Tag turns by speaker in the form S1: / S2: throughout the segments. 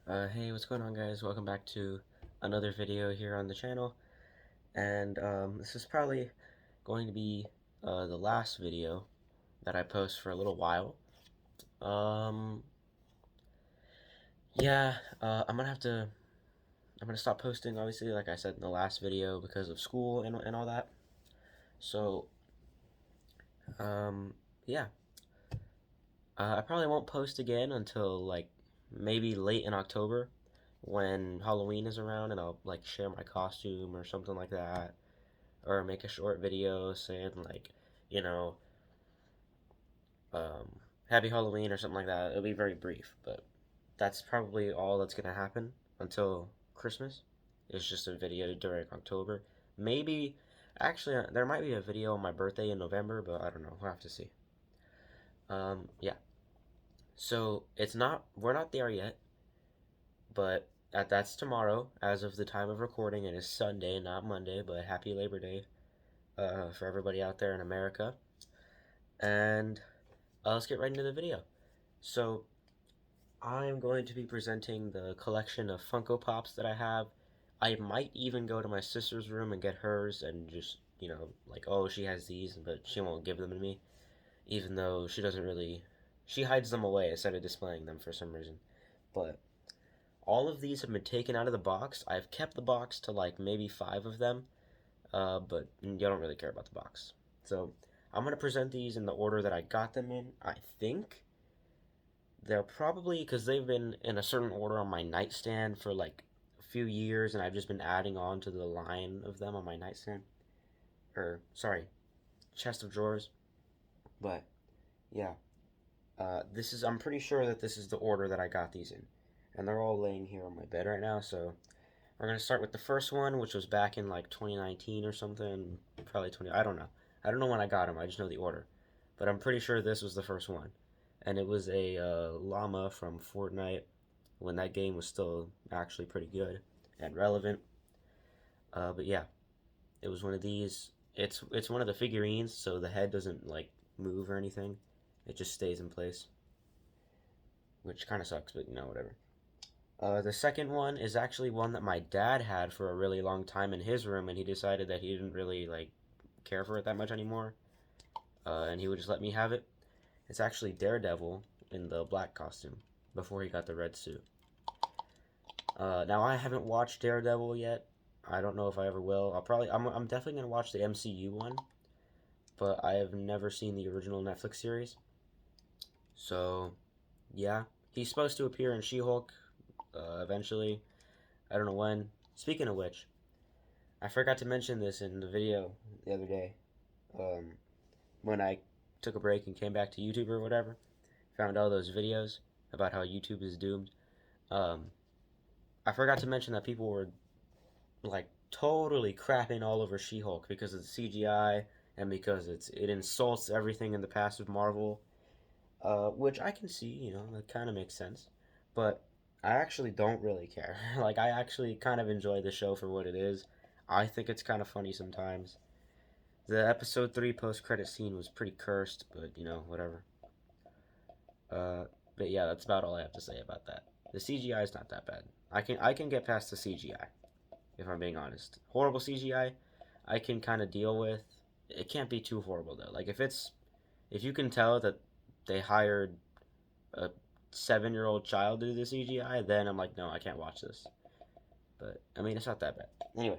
S1: Hey, what's going on, guys? Welcome back to another video here on the channel. And this is probably going to be the last video that I post for a little while. Um, yeah, I'm gonna stop posting, obviously, like I said in the last video, because of school and all that. So, um, yeah, I probably won't post again until like maybe late in October when Halloween is around, and I'll like share my costume or something like that, or make a short video saying like, you know, um, Happy Halloween or something like that. It'll be very brief, but that's probably all that's gonna happen until Christmas. It's just a video during October. Maybe, actually, there might be a video on my birthday in November, but I don't know. We'll have to see. Yeah. So we're not there yet, but that's tomorrow. As of the time of recording, it is Sunday, not Monday. But Happy Labor Day, for everybody out there in America. And let's get right into the video. So, I'm going to be presenting the collection of Funko Pops that I have. I might even go to my sister's room and get hers and just, like, oh, she has these, but she won't give them to me, even though she doesn't really. She hides them away instead of displaying them for some reason. But all of these have been taken out of the box. I've kept the box to like maybe five of them, but you don't really care about the box. So, I'm going to present these in the order that I got them in, I think. They're probably because they've been in a certain order on my nightstand for like a few years, and I've just been adding on to the line of them on my nightstand. Or, sorry, chest of drawers. But, yeah. I'm pretty sure that this is the order that I got these in. And they're all laying here on my bed right now, so we're going to start with the first one, which was back in like 2019 or something. Probably 20, I don't know. I don't know when I got them, I just know the order. But I'm pretty sure this was the first one. And it was a llama from Fortnite when that game was still actually pretty good and relevant. But yeah, it was one of these. It's one of the figurines, so the head doesn't like move or anything. It just stays in place, which kind of sucks, but whatever. The second one is actually one that my dad had for a really long time in his room, and he decided that he didn't really like care for it that much anymore, and he would just let me have it. It's actually Daredevil in the black costume before he got the red suit. Now I haven't watched Daredevil yet. I don't know if I ever will. I'm definitely gonna watch the MCU one, but I have never seen the original Netflix series. So yeah, he's supposed to appear in She-Hulk eventually. I don't know when. Speaking of which, I forgot to mention this in the video the other day. Um, when I took a break and came back to YouTube or whatever, found all those videos about how YouTube is doomed. Um, I forgot to mention that people were like totally crapping all over She-Hulk because of the CGI and because it insults everything in the past of Marvel, which I can see, that kind of makes sense. But I actually don't really care. Like I actually kind of enjoy the show for what it is. I think it's kind of funny sometimes. The episode 3 post-credit scene was pretty cursed, but whatever. Uh, but yeah, that's about all I have to say about that. The CGI is not that bad. I can get past the CGI if I'm being honest. Horrible CGI, I can kind of deal with. It can't be too horrible though. Like if you can tell that they hired a 7-year-old child to do the CGI, then I'm like, no, I can't watch this. But I mean, it's not that bad. Anyway,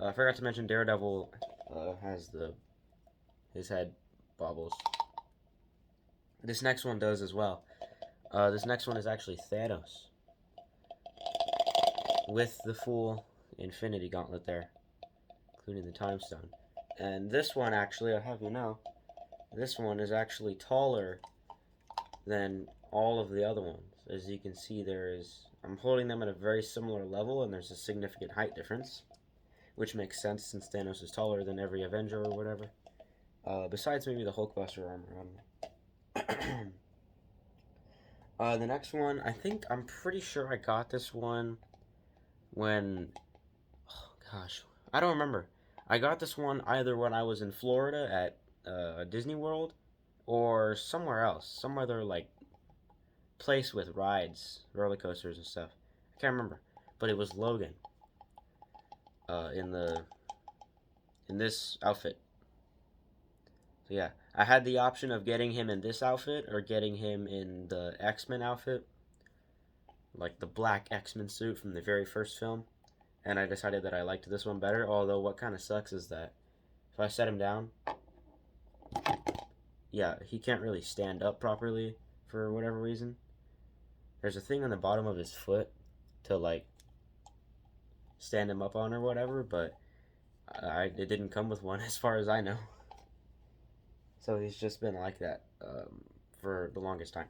S1: I forgot to mention Daredevil has his head bobbles. This next one does as well. This next one is actually Thanos with the full Infinity Gauntlet there, including the Time Stone. And this one, actually, I have you know, this one is actually taller than all of the other ones. As you can see, I'm holding them at a very similar level, and there's a significant height difference, which makes sense since Thanos is taller than every Avenger or whatever. Besides maybe the Hulkbuster armor. The next one, I'm pretty sure I got this one when, oh gosh, I don't remember. I got this one either when I was in Florida at Disney World or somewhere else, some other like place with rides, roller coasters and stuff. I can't remember, but it was Logan. In this outfit. So yeah, I had the option of getting him in this outfit or getting him in the X-Men outfit, like the black X-Men suit from the very first film, and I decided that I liked this one better. Although what kind of sucks is that if I set him down, yeah, he can't really stand up properly for whatever reason. There's a thing on the bottom of his foot to like stand him up on or whatever, but it didn't come with one as far as I know. So he's just been like that for the longest time.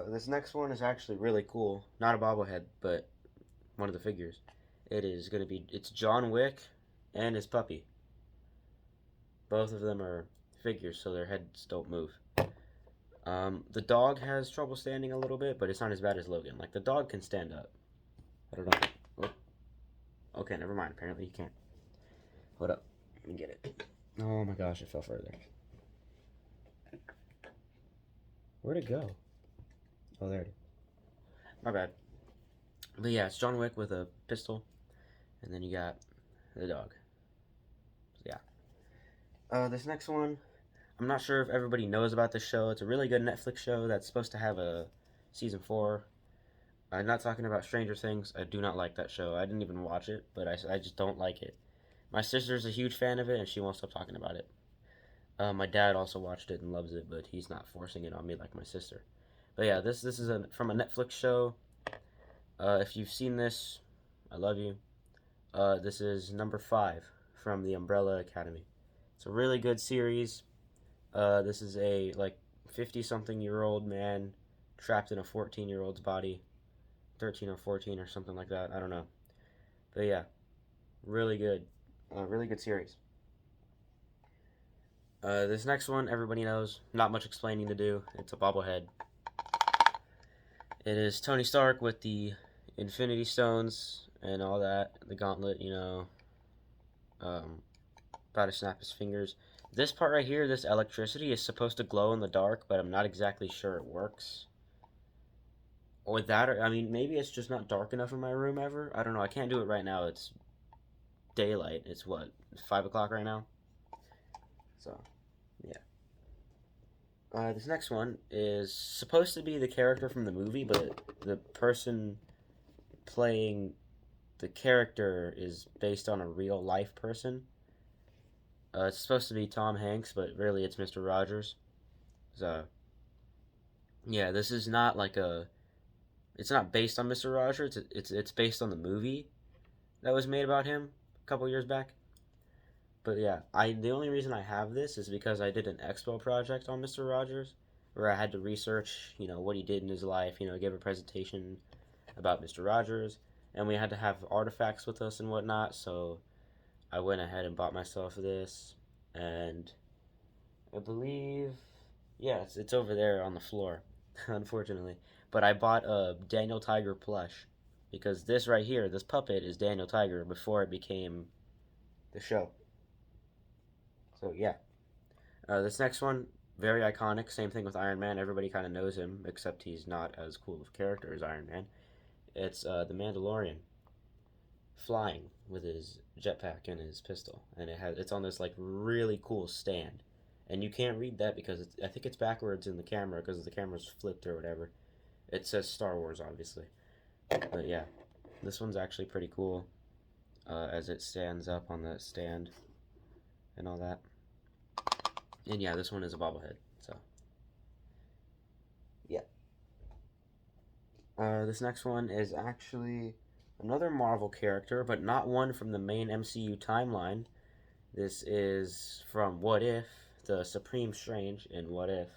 S1: This next one is actually really cool. Not a bobblehead, but one of the figures. It's John Wick and his puppy. Both of them are figures, so their heads don't move. The dog has trouble standing a little bit, but it's not as bad as Logan. Like, the dog can stand up. I don't know. Oh. Okay, never mind. Apparently you can't. Hold up. Let me get it. Oh my gosh, it fell further. Where'd it go? Oh, there it is. My bad. But yeah, it's John Wick with a pistol, and then you got the dog. So yeah. This next one, I'm not sure if everybody knows about this show. It's a really good Netflix show that's supposed to have a season 4. I'm not talking about Stranger Things. I do not like that show. I didn't even watch it, but I just don't like it. My sister's a huge fan of it, and she won't stop talking about it. My dad also watched it and loves it, but he's not forcing it on me like my sister. But yeah, this is from a Netflix show. If you've seen this, I love you. This is number 5 from the Umbrella Academy. It's a really good series. This is a like 50-something-year-old man trapped in a 14-year-old's body, 13 or 14 or something like that. I don't know, but yeah, really good, really good series. This next one, everybody knows. Not much explaining to do. It's a bobblehead. It is Tony Stark with the Infinity Stones and all that. The gauntlet, about to snap his fingers. This part right here, this electricity, is supposed to glow in the dark, but I'm not exactly sure it works. Or that, or, I mean, maybe it's just not dark enough in my room ever. I don't know. I can't do it right now. It's daylight. It's what, 5 o'clock right now? So, yeah. This next one is supposed to be the character from the movie, but the person playing the character is based on a real life person. It's supposed to be Tom Hanks, but really it's Mr. Rogers. So, yeah, this is not like a. It's not based on Mr. Rogers. It's based on the movie that was made about him a couple years back. But yeah, the only reason I have this is because I did an expo project on Mr. Rogers, where I had to research, what he did in his life, give a presentation about Mr. Rogers, and we had to have artifacts with us and whatnot. So I went ahead and bought myself this, and I believe, yeah, it's over there on the floor, unfortunately. But I bought a Daniel Tiger plush because this right here, this puppet, is Daniel Tiger before it became the show. So yeah, this next one, very iconic. Same thing with Iron Man. Everybody kind of knows him, except he's not as cool of a character as Iron Man. It's the Mandalorian flying with his jetpack and his pistol, and it's on this like really cool stand, and you can't read that because I think it's backwards in the camera because the camera's flipped or whatever. It says Star Wars, obviously, but yeah, this one's actually pretty cool, as it stands up on the stand and all that. And yeah, this one is a bobblehead. So yeah. This next one is actually another Marvel character, but not one from the main MCU timeline. This is from What If, the Supreme Strange in What If.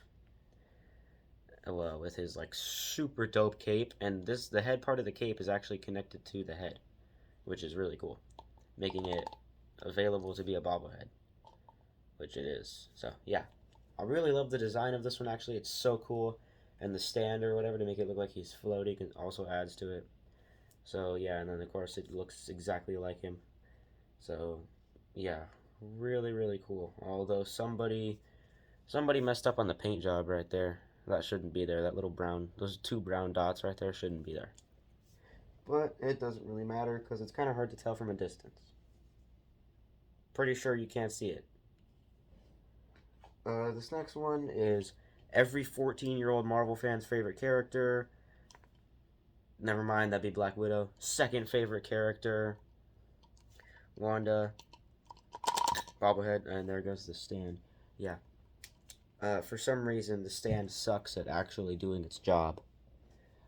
S1: Well, with his like super dope cape, and the head part of the cape is actually connected to the head, which is really cool, making it available to be a bobblehead, which it is. So yeah, I really love the design of this one. Actually, it's so cool, and the stand or whatever to make it look like he's floating also adds to it. So yeah, and then of course it looks exactly like him. So yeah, really really cool. Although somebody messed up on the paint job right there. That shouldn't be there. That little brown, those two brown dots right there shouldn't be there. But it doesn't really matter because it's kind of hard to tell from a distance. Pretty sure you can't see it. This next one is every 14-year-old Marvel fan's favorite character. Never mind, that'd be Black Widow. Second favorite character, Wanda. Bobblehead, and there goes the stand. Yeah. For some reason, the stand sucks at actually doing its job.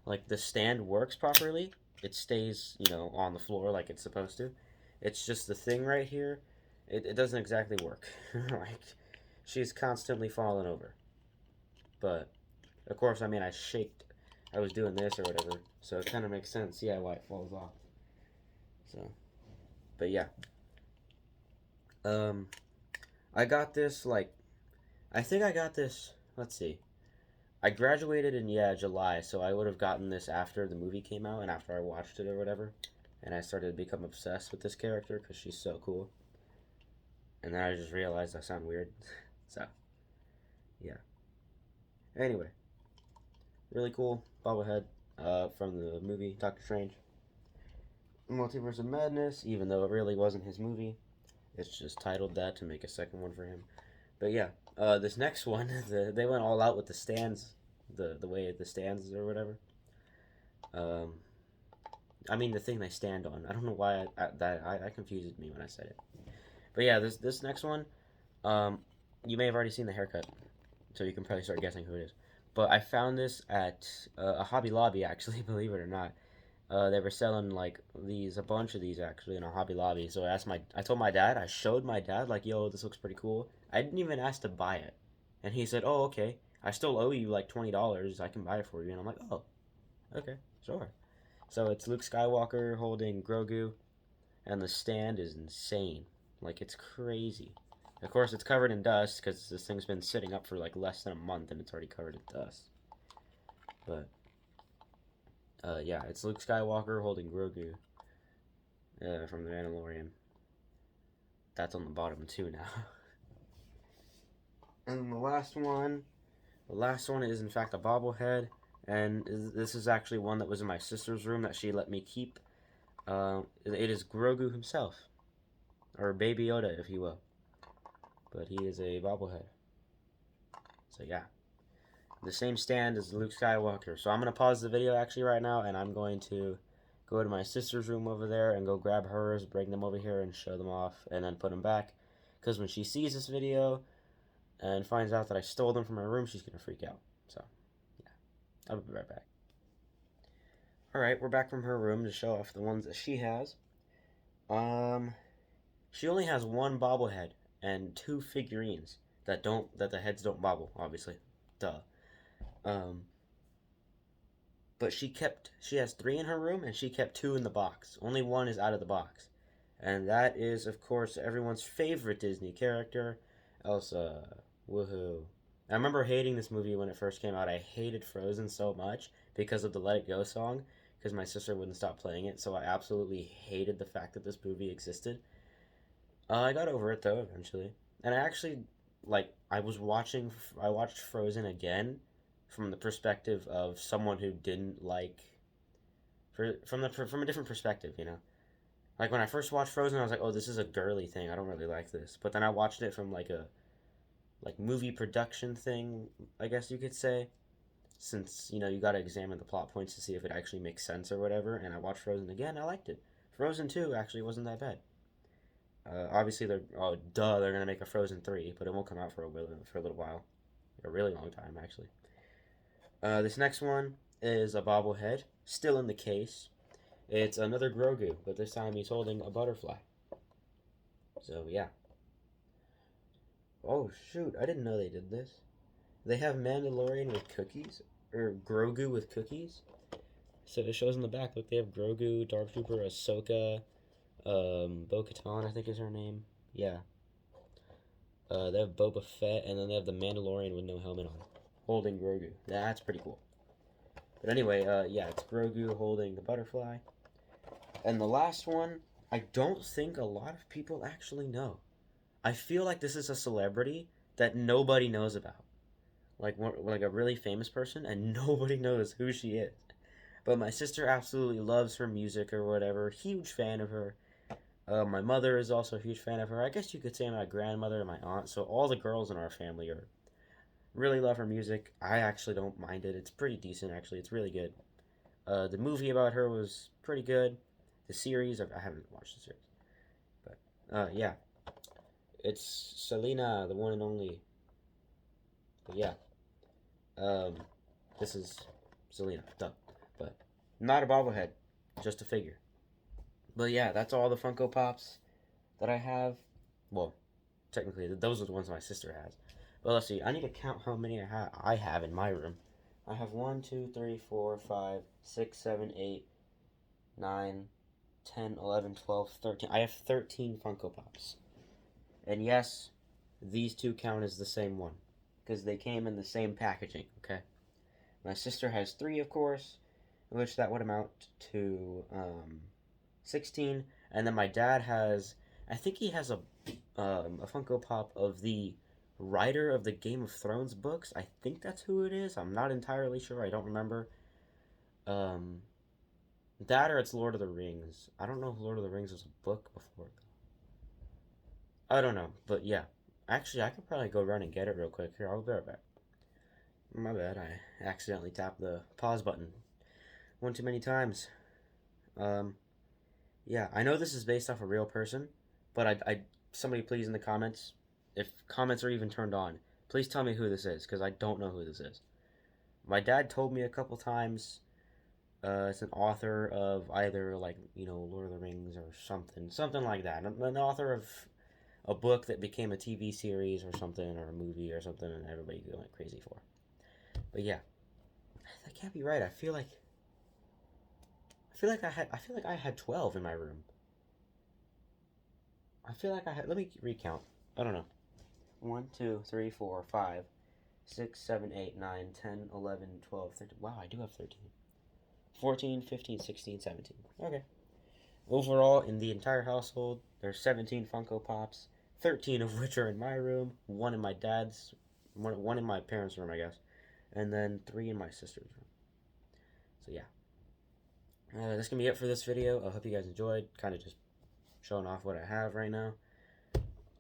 S1: Like, the stand works properly. It stays, on the floor like it's supposed to. It's just the thing right here. It doesn't exactly work. Like, she's constantly falling over. But, of course, I mean, I was doing this or whatever. So it kind of makes sense, yeah, why it falls off. So, but yeah. I got this, I think I got this, let's see. I graduated in, July, so I would have gotten this after the movie came out and after I watched it or whatever. And I started to become obsessed with this character because she's so cool. And then I just realized I sound weird. So, yeah. Anyway, really cool bobblehead from the movie Doctor Strange. Multiverse of Madness, even though it really wasn't his movie. It's just titled that to make a second one for him. But yeah, this next one, they went all out with the stands, the way the stands or whatever. I mean the thing they stand on. I don't know why I confused me when I said it. But yeah, this next one, you may have already seen the haircut, so you can probably start guessing who it is. But I found this at a Hobby Lobby, actually, believe it or not. They were selling a bunch of these actually in a Hobby Lobby. So I told my dad, I showed my dad yo, this looks pretty cool. I didn't even ask to buy it, and he said, oh, okay. I still owe you $20. I can buy it for you, and I'm like, oh, okay, sure. So it's Luke Skywalker holding Grogu, and the stand is insane. It's crazy. Of course, it's covered in dust because this thing's been sitting up for less than a month, and it's already covered in dust. But yeah, it's Luke Skywalker holding Grogu from the Mandalorian. That's on the bottom too now. And the last one is in fact a bobblehead, and this is actually one that was in my sister's room that she let me keep. It is Grogu himself, or Baby Yoda, if you will. But he is a bobblehead. So yeah. The same stand as Luke Skywalker. So I'm going to pause the video actually right now, and I'm going to go to my sister's room over there and go grab hers, bring them over here and show them off, and then put them back. Because when she sees this video and finds out that I stole them from her room, she's going to freak out. So, yeah. I'll be right back. Alright, we're back from her room to show off the ones that she has. She only has one bobblehead and two figurines that the heads don't bobble, obviously. Duh. But she has 3 in her room, and she kept 2 in the box. Only 1 is out of the box. And that is, of course, everyone's favorite Disney character, Elsa. Woohoo. I remember hating this movie when it first came out. I hated Frozen so much because of the Let It Go song, because my sister wouldn't stop playing it, so I absolutely hated the fact that this movie existed. I got over it, though, eventually. And I actually, I watched Frozen again, from the perspective of someone who didn't from a different perspective, when I first watched Frozen, I was like, oh, this is a girly thing, I don't really like this. But then I watched it from a movie production thing, I guess you could say, since you got to examine the plot points to see if it actually makes sense or whatever. And I watched Frozen again, I liked it. Frozen 2 actually wasn't that bad. Obviously they're gonna make a Frozen 3, but it won't come out for a little while, a really long time actually. This next one is a bobblehead, still in the case. It's another Grogu, but this time he's holding a butterfly. So, yeah. Oh, shoot, I didn't know they did this. They have Mandalorian with cookies, or Grogu with cookies. So it shows in the back, look, they have Grogu, Dark Trooper, Ahsoka, Bo-Katan, I think is her name. Yeah. They have Boba Fett, and then they have the Mandalorian with no helmet on, holding Grogu. That's pretty cool. But anyway, yeah, it's Grogu holding the butterfly. And the last one, I don't think a lot of people actually know. I feel like this is a celebrity that nobody knows about. like a really famous person, and nobody knows who she is. But my sister absolutely loves her music or whatever. Huge fan of her. My mother is also a huge fan of her. I guess you could say my grandmother and my aunt. So all the girls in our family are really love her music. I actually don't mind it. It's pretty decent actually. It's really good. The movie about her was pretty good. The series, I haven't watched the series, but yeah, it's Selena, the one and only. But yeah, um, this is Selena, duh. But not a bobblehead, just a figure. But yeah, that's all the Funko Pops that I have. Well, technically, those are the ones my sister has. But let's see. I need to count how many I have in my room. I have 1, 2, 3, 4, 5, 6, 7, 8, 9, 10, 11, 12, 13. I have 13 Funko Pops. And yes, these two count as the same one. Because they came in the same packaging, okay? My sister has 3, of course, which that would amount to 16. And then my dad has, I think he has a Funko Pop of the writer of the Game of Thrones books. I think that's who it is. I'm not entirely sure. I don't remember. Um, that or it's Lord of the Rings. I don't know if Lord of the Rings was a book before. I don't know, but yeah. Actually, I could probably go run and get it real quick. Here, I'll be right back. My bad. I accidentally tapped the pause button one too many times. Um, yeah, I know this is based off a real person, but somebody please in the comments, if comments are even turned on, please tell me who this is, because I don't know who this is. My dad told me a couple times. It's an author of either like Lord of the Rings or something like that. An author of a book that became a TV series or something, or a movie or something, and everybody went crazy for. But yeah, that can't be right. I feel like I had 12 in my room. I feel like I had. Let me recount. I don't know. 1, 2, 3, 4, 5, 6, 7, 8, 9, 10, 11, 12, 13. Wow, I do have 13. 14, 15, 16, 17. Okay. Overall, in the entire household, there's 17 Funko Pops, 13 of which are in my room, one in my dad's, one in my parents' room, I guess, and then 3 in my sister's room. So yeah. That's going to be it for this video. I hope you guys enjoyed. Kind of just showing off what I have right now.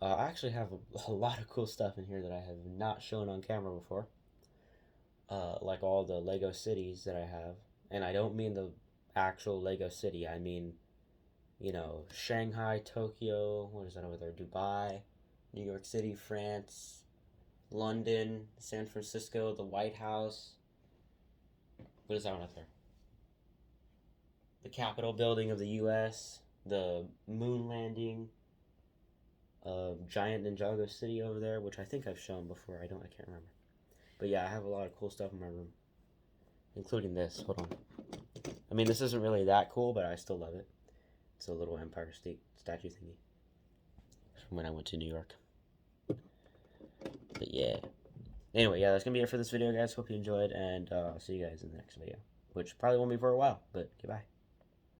S1: I actually have a lot of cool stuff in here that I have not shown on camera before. Like all the Lego cities that I have. And I don't mean the actual Lego city. I mean, Shanghai, Tokyo, what is that over there? Dubai, New York City, France, London, San Francisco, the White House. What is that one up there? The Capitol building of the U.S., the moon landing, giant Ninjago city over there, which I think I've shown before. I can't remember. But yeah, I have a lot of cool stuff in my room, including this. Hold on. I mean, this isn't really that cool, but I still love it. It's a little Empire State statue thingy from when I went to New York. But yeah. Anyway, yeah, that's going to be it for this video, guys. Hope you enjoyed, and I'll see you guys in the next video, which probably won't be for a while, but goodbye.